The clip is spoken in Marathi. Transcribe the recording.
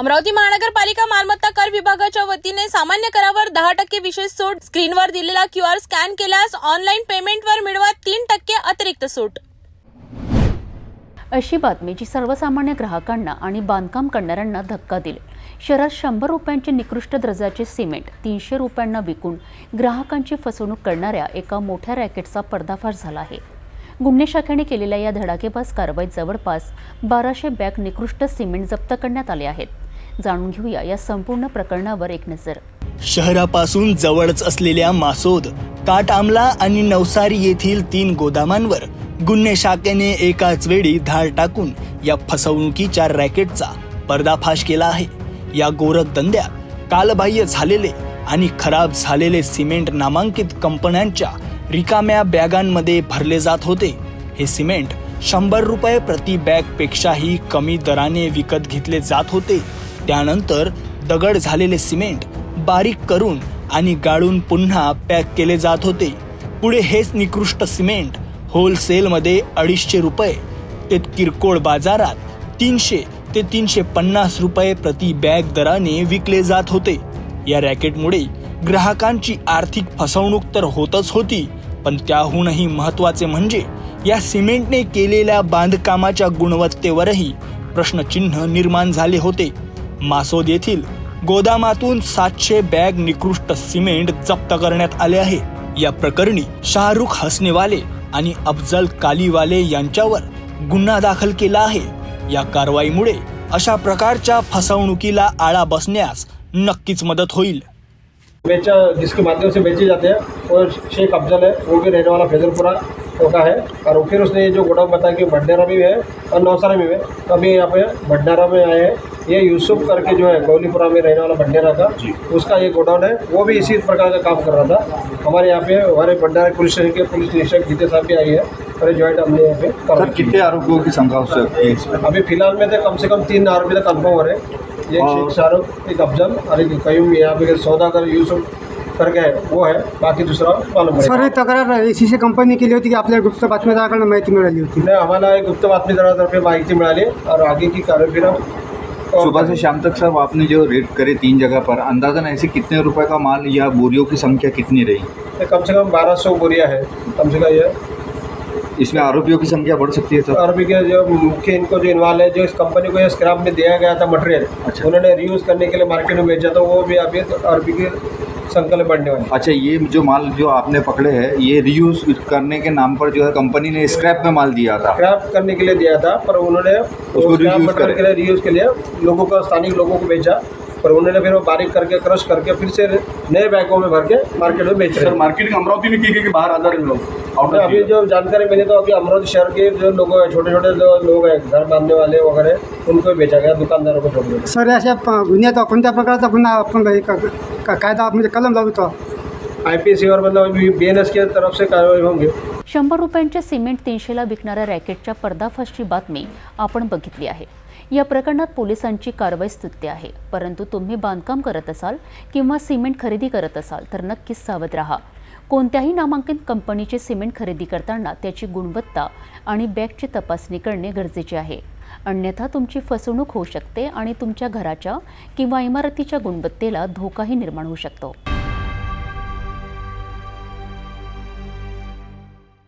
अमरावती महानगरपालिका मालमत्ता कर विभागाच्या वतीने सामान्य करावर 10% विशेष सूट, स्क्रीनवर दिलेला QR स्कॅन केल्यास ऑनलाईन पेमेंटवर मिळवा 3% अतिरिक्त सूट। अशी बातमी जी सर्वसामान्य ग्राहकांना आणि बांधकाम करणाऱ्यांना धक्का दिली। शहरात 100 रुपयांचे निकृष्ट दर्जाचे सिमेंट 300 रुपयांना विकून ग्राहकांची फसवणूक करणाऱ्या एका मोठ्या रॅकेटचा पर्दाफाश झाला आहे। गुन्हे शाखेने केलेल्या या धडाकेबाज कारवाईत जवळपास 1200 बॅग निकृष्ट सिमेंट जप्त करण्यात आले आहेत। जाणून घेऊया या संपूर्ण प्रकरणावर एक नजर। शहरापासून जवळच असलेल्या मासोद, काटआमला आणि नवसारी येथील 3 गोदामांवर गुन्हे शाखेने एकाच वेळी धाड टाकून या फसवणुकीच्या रॅकेटचा पर्दाफाश केला आहे। या गोरख धंद्यात कालबाह्य झालेले आणि खराब झालेले सिमेंट नामांकित कंपन्यांच्या रिकाम्या बॅगांमध्ये भरले जात होते। हे सिमेंट 100 रुपये प्रति बॅग पेक्षाही कमी दराने विकत घेतले जात होते। त्यानंतर दगड झालेले सिमेंट बारीक करून आणि गाळून पुन्हा पॅक केले जात होते। पुढे हेच निकृष्ट सिमेंट होलसेलमध्ये 250 रुपये ते किरकोळ बाजारात 300 ते 350 रुपये प्रति बॅग दराने विकले जात होते। या रॅकेटमुळे ग्राहकांची आर्थिक फसवणूक तर होतच होती, पण त्याहूनही महत्त्वाचे म्हणजे या सिमेंटने केलेल्या बांधकामाच्या गुणवत्तेवरही प्रश्नचिन्ह निर्माण झाले होते। मासोद येथील गोदामातून 700 बॅग निकृष्ट सिमेंट जप्त करण्यात आले आहे। या प्रकरणी शाहरुख हसनेवाले आणि अफजल कालीवाले यांच्यावर गुन्हा दाखल केला आहे। या कारवाईमुळे अशा प्रकारच्या फसवणुकीला आळा बसण्यास नक्कीच मदत होईल। बेचा जिसके माध्यम से बेचे जाते हैं और शेख अफजल है, वो भी रहने वाला फैजलपुरा का है। और फिर उसने ये जो गोडाउन बताया कि भंडारा में भी है और नौसारा में भी है। तो अभी यहाँ पे भंडारा में आए हैं, ये यूसुफ करके जो है गौलीपुरा में रहने वाला भंडारा का, उसका ये गोडाउन है। वो भी इसी प्रकार का काम कर रहा था। हमारे यहाँ पे हमारे भंडारा पुलिस स्टेशन के पुलिस निरीक्षक जीते साहब भी आई है और ज्वाइंट हमने यहाँ पे कर। कितने आरोपियों की संख्या हो सकती है? अभी फिलहाल में तो कम से कम 3 आरोपी तक कन्फर्म हो रहे हैं। एक शेख शाहरुख, एक अफजल और एक कयूम, यहाँ पे सौदागर यूसुफ करके है, वो है। बाकी दूसरा मालूम है। सर, तक्रार एसीसी कंपनी केली होती की आपल्या गुप्त बातमीदाराकडून माहिती मिळाली होती? नहीं, हमारा एक गुप्त बातमीदारातर्फे माहिती मिळाली और आगे की कार्रवाई फिर हम सुबह से शाम तक सर आपने जो रेड करे 3 जगह पर, अंदाजन ऐसे कितने रुपए का माल या बोरियों की संख्या कितनी रही? कम से कम 1200 बोरिया है कम से कम। ये इसमें आरोपियों की संख्या बढ़ सकती है सर? आरोपी के जो मुख्य इनको जो इन्वॉल्व है, जो इस कंपनी को ये स्क्रैप में दिया गया था मटेरियल, अच्छा। उन्होंने रीयूज करने के लिए मार्केट में बेचा, तो वो भी अभी आरोपी के संकल्प बढ़ने वाले। अच्छा, ये जो माल जो आपने पकड़े हैं ये रीयूज करने के नाम पर जो है कंपनी ने स्क्रैप में माल दिया था? स्क्रैप करने के लिए दिया था, पर उन्होंने उसको रीयूज करने के लिए रीयूज के लिए लोगों को, स्थानीय लोगों को बेचा, पर उन्होंने फिर वो बारीक करके क्रश करके फिर से नए बैगों में भर के मार्केट में बेच रहे हैं। मार्केटिंग अमरावती में की गई कि बाहर अंदर लोग? अभी जो जानकारी मिली तो अभी अमरावती शहर के जो लोग हैं, छोटे छोटे जो लोग हैं घर बांधने वाले वगैरह, उनको बेचा गया, दुकानदारों को छोड़ दिया। सर, अशा गुन्ह्यात कोणत्या प्रकारचा गुन्हा आपण कायदा म्हणजे कलम लावतो? IPC और मतलब BNS की तरफ से कार्रवाई होंगे। 100 रुपयांचे सिमेंट 300ला विकणाऱ्या रॅकेटच्या पर्दाफाशची बातमी आपण बघितली आहे। या प्रकरणात पोलिसांची कारवाई स्तुत्य आहे, परंतु तुम्ही बांधकाम करत असाल किंवा सिमेंट खरेदी करत असाल तर नक्कीच सावध राहा। कोणत्याही नामांकित कंपनीचे सिमेंट खरेदी करताना त्याची गुणवत्ता आणि बॅगची तपासणी करणे गरजेचे आहे, अन्यथा तुमची फसवणूक होऊ शकते आणि तुमच्या घराच्या किंवा इमारतीच्या गुणवत्तेला धोकाही निर्माण होऊ शकतो।